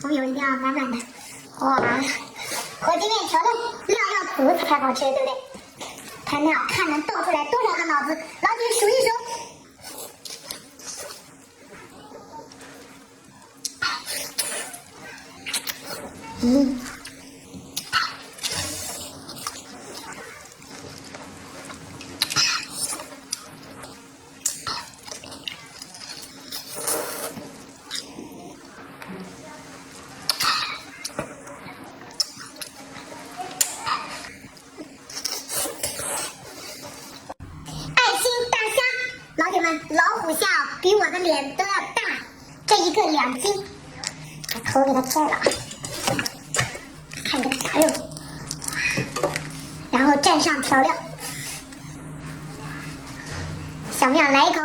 红油一定要满满的。哇，火鸡面调的料要足才好吃，对不对？看料，看能倒出来多少个脑子，老铁数一数。老虎虾比我的脸都要大，这一个2斤，把头给它摘了，看这个大肉，然后蘸上调料，小妙来一口，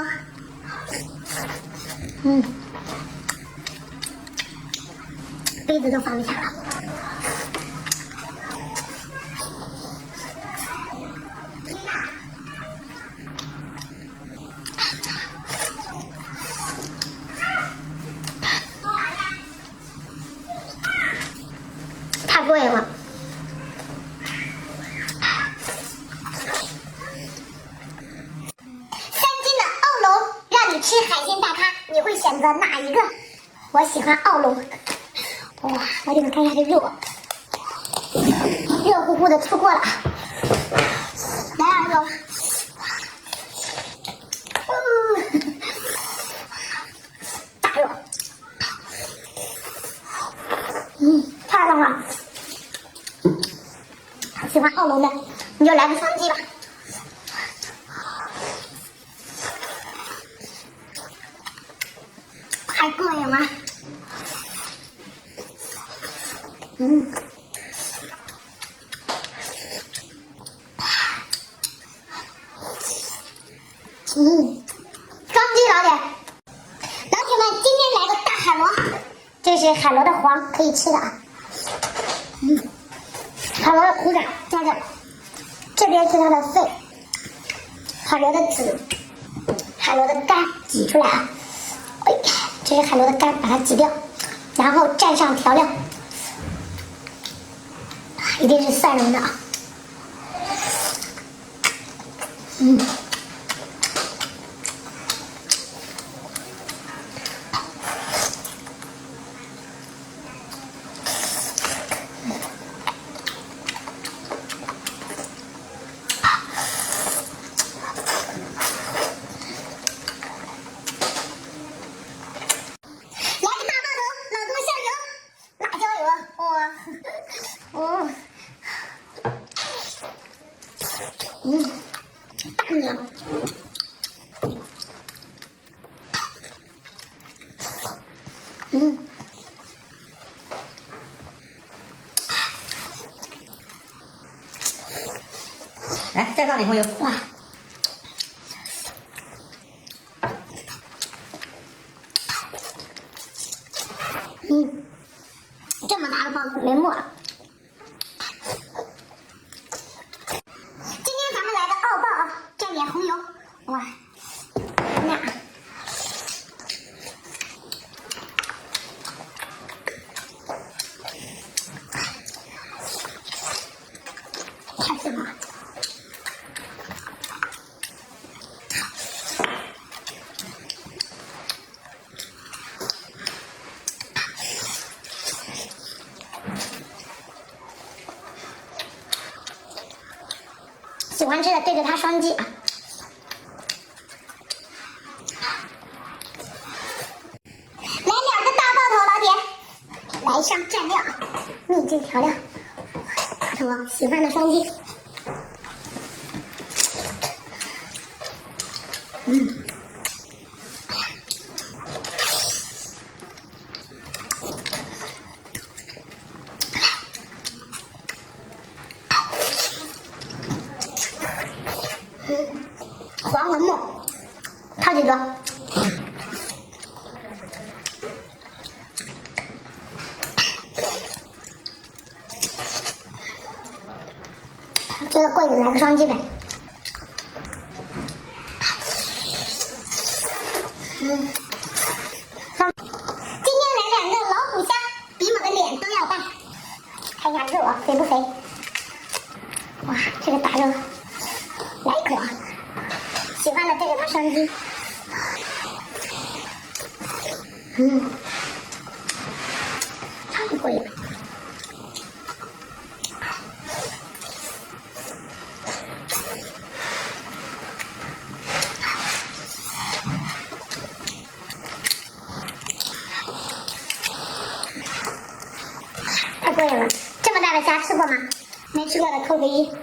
杯子都放不下了。太过瘾了！3斤的澳龙，让你吃海鲜大咖，你会选择哪一个？我喜欢澳龙。哇，我给你们看一下这肉，热乎乎的出锅了。来2个。大肉。太棒了！喜欢澳龙的，你就来个双击吧。太过瘾了！双击老铁，老铁们，今天来个大海螺，这是海螺的黄，可以吃的啊。海螺的骨感在这，这边是它的肺，海螺的籽，海螺的肝挤出来啊，这是海螺的肝，把它挤掉，然后蘸上调料，一定是蒜蓉的啊，大娘，来，再放点红油。哇，这么大的包子没没了。今天咱们来个澳爆啊，蘸点红油，哇，那太香了。喜欢吃的对着它双击啊！来2个大爆头，老铁，来上蘸料，秘制调料，看我喜欢的双击，黄和木，超级多。这个过瘾，来个双击呗。今天来2个老虎虾，比猛一下肉啊，肥不肥？哇，这个大肉，来一口啊！喜欢的对着它双击。太过瘾了。太过瘾了！这么大的虾吃过吗？没吃过的扣个1。